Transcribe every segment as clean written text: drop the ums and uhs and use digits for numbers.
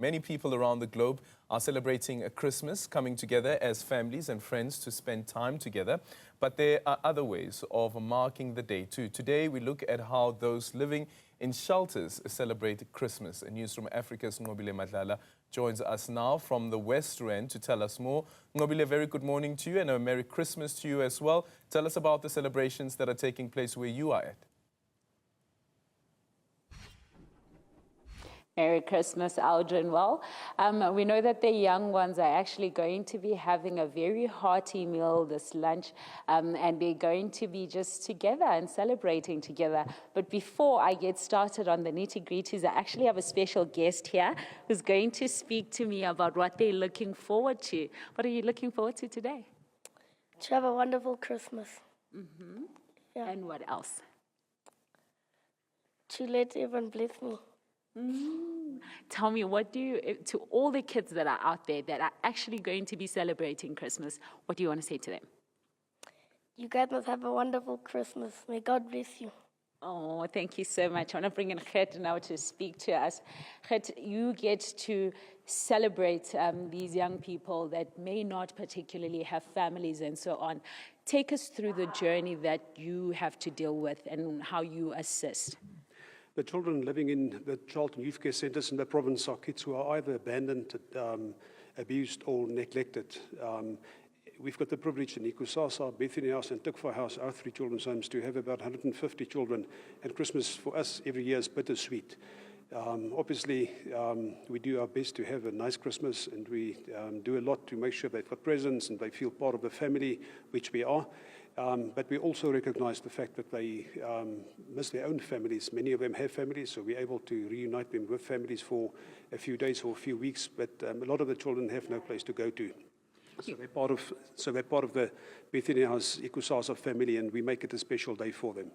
Many people around the globe are celebrating a Christmas, coming together as families and friends to spend time together. But there are other ways of marking the day too. Today we look at how those living in shelters celebrate Christmas. And Newzroom Afrika's Nqobile Madlala joins us now from the West Rand to tell us more. Nqobile, very good morning to you and a Merry Christmas to you as well. Tell us about the celebrations that are taking place where you are at. Merry Christmas, Aldrin. Well, we know that the young ones are actually going to be having a very hearty meal this lunch, and they're going to be just together and celebrating together. But before I get started on the nitty-gritties, I actually have a special guest here who's going to speak to me about what they're looking forward to. What are you looking forward to today? To have a wonderful Christmas. Mm-hmm. Yeah. And what else? To let everyone bless me. Tell me, what do you, to all the kids that are out there that are actually going to be celebrating Christmas, what do you want to say to them? You guys must have a wonderful Christmas. May God bless you. Oh, thank you so much. I want to bring in Gert now to speak to us. Gert, you get to celebrate these young people that may not particularly have families and so on. Take us through the journey that you have to deal with and how you assist. The children living in the child and youth care centres in the province are kids who are either abandoned, abused or neglected. We've got the privilege in Ikusasa, Bethany House and Tukva House, our three children's homes, to have about 150 children. And Christmas for us every year is bittersweet. Obviously, we do our best to have a nice Christmas, and we do a lot to make sure they've got presents and they feel part of the family, which we are. But we also recognize the fact that they miss their own families. Many of them have families, so we're able to reunite them with families for a few days or a few weeks. But a lot of the children have no place to go to. So they're part of the Bethany House Ikusasa family, and we make it a special day for them.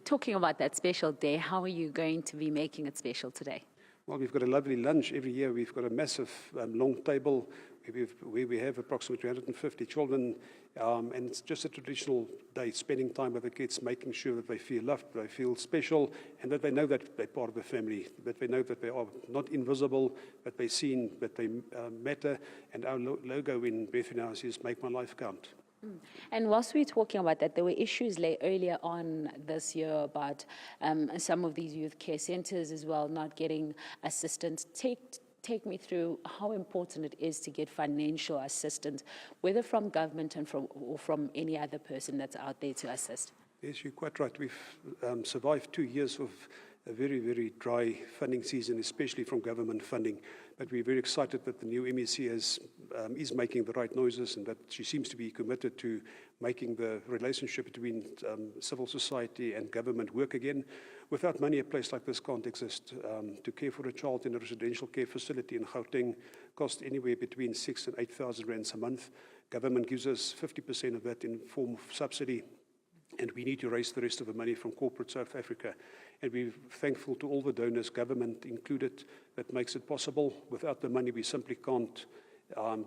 Talking about that special day, how are you going to be making it special today? Well, we've got a lovely lunch every year. We've got a massive long table where we have approximately 150 children, and it's just a traditional day, spending time with the kids, making sure that they feel loved, they feel special, and that they know that they're part of the family, that they know that they are not invisible, that they're seen, that they matter. And our logo in Bethany House is Make My Life Count. And whilst we were talking about that, there were issues earlier on this year about some of these youth care centres as well not getting assistance. Take me through how important it is to get financial assistance, whether from government and from any other person that's out there to assist. Yes, you're quite right. We've survived 2 years of a very, very dry funding season, especially from government funding. But we're very excited that the new MEC is making the right noises, and that she seems to be committed to making the relationship between civil society and government work again. Without money, a place like this can't exist. To care for a child in a residential care facility in Gauteng costs anywhere between 6,000 and 8,000 rands a month. Government gives us 50% of that in form of subsidy, and we need to raise the rest of the money from corporate South Africa. And we're thankful to all the donors, government included, that makes it possible. Without the money, we simply can't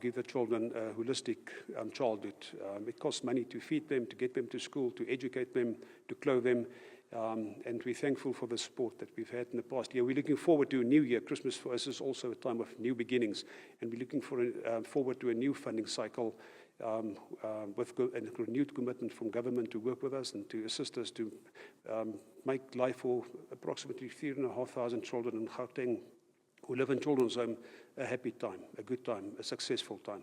give the children a holistic childhood. It costs money to feed them, to get them to school, to educate them, to clothe them. And we're thankful for the support that we've had in the past year. We're looking forward to a new year. Christmas for us is also a time of new beginnings. And we're looking forward to a new funding cycle with a renewed commitment from government to work with us and to assist us to make life for approximately 3,500 children in Gauteng who live in children's home a happy time, a good time, a successful time.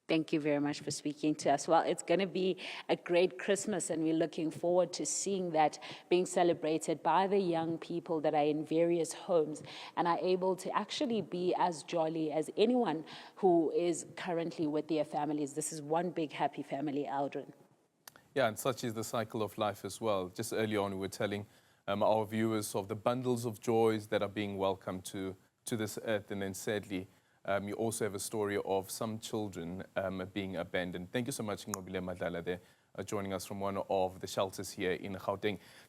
Thank you very much for speaking to us. Well, it's going to be a great Christmas, and we're looking forward to seeing that being celebrated by the young people that are in various homes and are able to actually be as jolly as anyone who is currently with their families. This is one big happy family, Aldrin. Yeah, and such is the cycle of life as well. Just earlier on, we were telling our viewers of the bundles of joys that are being welcomed to this earth, and then sadly, you also have a story of some children being abandoned. Thank you so much, Nqobile Madlala, there, joining us from one of the shelters here in Gauteng.